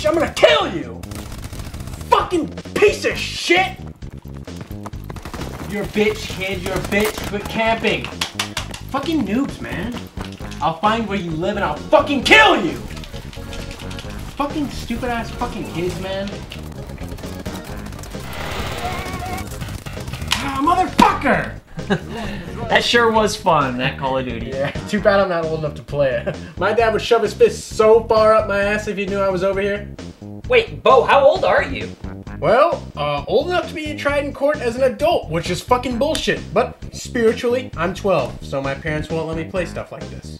bitch! I'm gonna kill you! Fucking piece of shit! You're a bitch, kid. You're a bitch. Quit camping. Fucking noobs, man. I'll find where you live and I'll fucking kill you! Fucking stupid ass fucking kids, man. Ah, motherfucker! That sure was fun, that Call of Duty. Yeah, too bad I'm not old enough to play it. My dad would shove his fist so far up my ass if he knew I was over here. Wait, Bo, how old are you? Well, old enough to be tried in court as an adult, which is fucking bullshit. But spiritually, I'm 12, so my parents won't let me play stuff like this.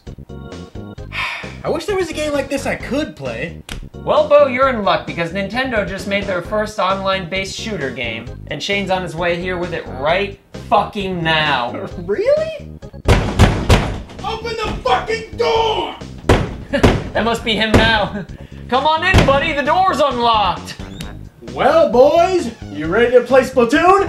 I wish there was a game like this I could play. Well, Bo, you're in luck because Nintendo just made their first online-based shooter game, and Shane's on his way here with it right fucking now. Really? Open the fucking door! That must be him now. Come on in, buddy, the door's unlocked. Well, boys, you ready to play Splatoon?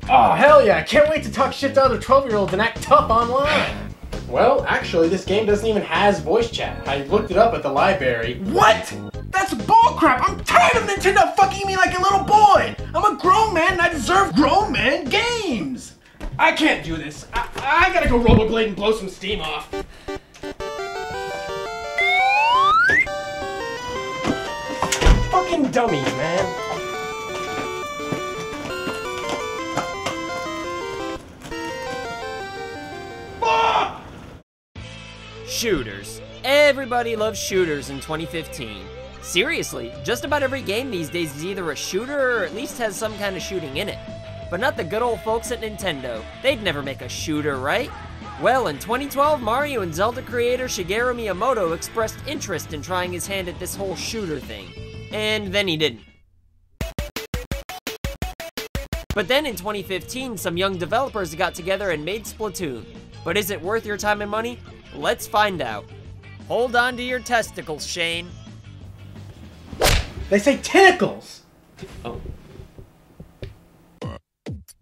Oh, hell yeah, I can't wait to talk shit to other 12-year-olds and act tough online. Well, actually, this game doesn't even has voice chat. I looked it up at the library. What? That's bullcrap! I'm tired of Nintendo fucking me like a little boy! I'm a grown man and I deserve grown man games! I can't do this. I gotta go rollerblade and blow some steam off. Fucking dummies, man. Shooters. Everybody loves shooters in 2015. Seriously, just about every game these days is either a shooter or at least has some kind of shooting in it. But not the good old folks at Nintendo. They'd never make a shooter, right? Well, in 2012, Mario and Zelda creator Shigeru Miyamoto expressed interest in trying his hand at this whole shooter thing. And then he didn't. But then in 2015, some young developers got together and made Splatoon. But is it worth your time and money? Let's find out. Hold on to your testicles, Shane. They say tentacles! Oh.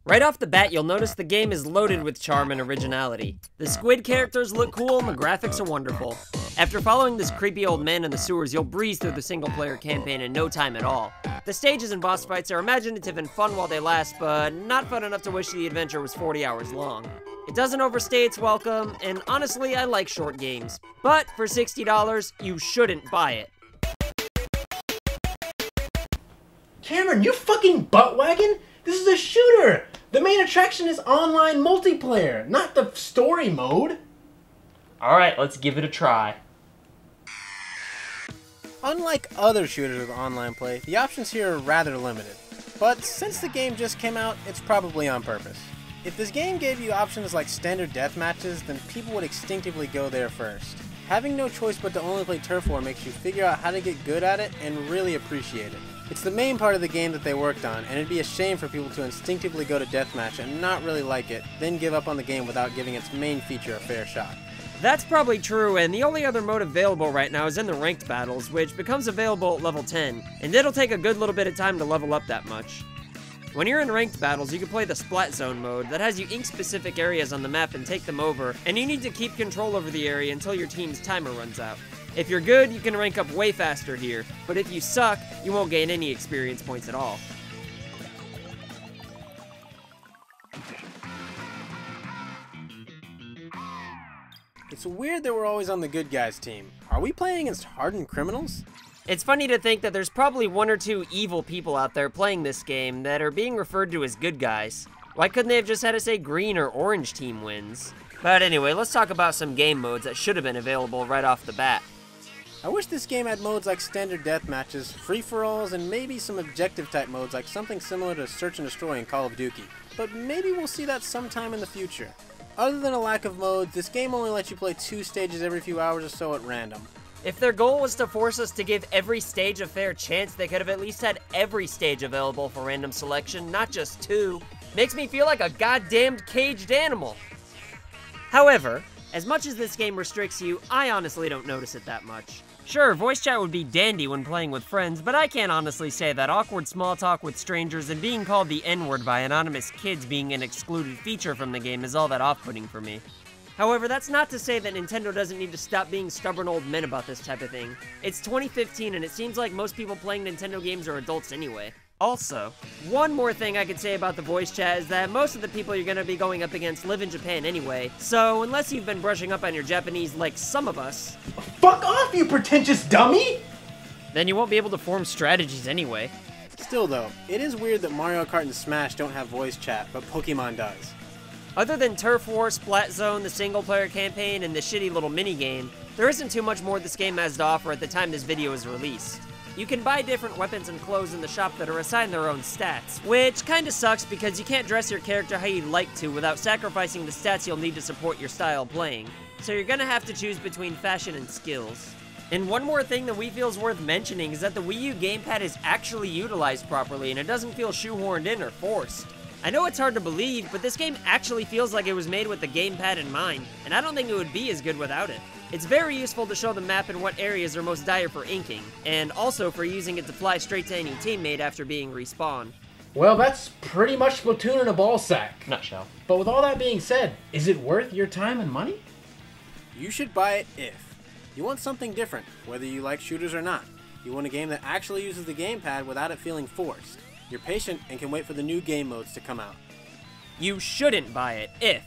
Right off the bat, you'll notice the game is loaded with charm and originality. The squid characters look cool and the graphics are wonderful. After following this creepy old man in the sewers, you'll breeze through the single-player campaign in no time at all. The stages and boss fights are imaginative and fun while they last, but not fun enough to wish the adventure was 40 hours long. It doesn't overstay its welcome, and honestly, I like short games. But for $60, you shouldn't buy it. Cameron, you fucking butt wagon? This is a shooter! The main attraction is online multiplayer, not the story mode. Alright, let's give it a try. Unlike other shooters with online play, the options here are rather limited. But since the game just came out, it's probably on purpose. If this game gave you options like standard death matches, then people would instinctively go there first. Having no choice but to only play turf war makes you figure out how to get good at it and really appreciate it. It's the main part of the game that they worked on, and it'd be a shame for people to instinctively go to deathmatch and not really like it, then give up on the game without giving its main feature a fair shot. That's probably true, and the only other mode available right now is in the ranked battles, which becomes available at level 10, and it'll take a good little bit of time to level up that much. When you're in ranked battles, you can play the Splat Zone mode that has you ink specific areas on the map and take them over, and you need to keep control over the area until your team's timer runs out. If you're good, you can rank up way faster here, but if you suck, you won't gain any experience points at all. It's weird that we're always on the good guys team. Are we playing against hardened criminals? It's funny to think that there's probably one or two evil people out there playing this game that are being referred to as good guys. Why couldn't they have just had to say green or orange team wins? But anyway, let's talk about some game modes that should have been available right off the bat. I wish this game had modes like standard death matches, free-for-alls, and maybe some objective type modes like something similar to Search and Destroy in Call of Duty. But maybe we'll see that sometime in the future. Other than a lack of modes, this game only lets you play 2 stages every few hours or so at random. If their goal was to force us to give every stage a fair chance, they could have at least had every stage available for random selection, not just 2. Makes me feel like a goddamned caged animal. However, as much as this game restricts you, I honestly don't notice it that much. Sure, voice chat would be dandy when playing with friends, but I can't honestly say that awkward small talk with strangers and being called the N-word by anonymous kids being an excluded feature from the game is all that off-putting for me. However, that's not to say that Nintendo doesn't need to stop being stubborn old men about this type of thing. It's 2015 and it seems like most people playing Nintendo games are adults anyway. Also, one more thing I could say about the voice chat is that most of the people you're gonna be going up against live in Japan anyway, so unless you've been brushing up on your Japanese like some of us... Fuck off, you pretentious dummy! Then you won't be able to form strategies anyway. Still though, it is weird that Mario Kart and Smash don't have voice chat, but Pokemon does. Other than Turf War, Splat Zone, the single-player campaign, and the shitty little minigame, there isn't too much more this game has to offer at the time this video is released. You can buy different weapons and clothes in the shop that are assigned their own stats, which kinda sucks because you can't dress your character how you'd like to without sacrificing the stats you'll need to support your style of playing. So you're gonna have to choose between fashion and skills. And one more thing that we feel is worth mentioning is that the Wii U gamepad is actually utilized properly and it doesn't feel shoehorned in or forced. I know it's hard to believe, but this game actually feels like it was made with the gamepad in mind, and I don't think it would be as good without it. It's very useful to show the map and what areas are most dire for inking, and also for using it to fly straight to any teammate after being respawned. Well, that's pretty much Splatoon in a ball sack. Nutshell. But with all that being said, is it worth your time and money? You should buy it if you want something different, whether you like shooters or not. You want a game that actually uses the gamepad without it feeling forced. You're patient and can wait for the new game modes to come out. You shouldn't buy it if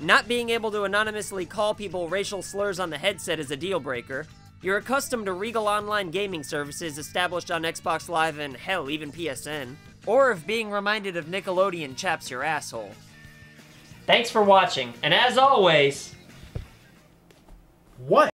not being able to anonymously call people racial slurs on the headset is a deal breaker. You're accustomed to Regal Online gaming services established on Xbox Live and hell, even PSN. Or if being reminded of Nickelodeon chaps your asshole. Thanks for watching, and as always... What?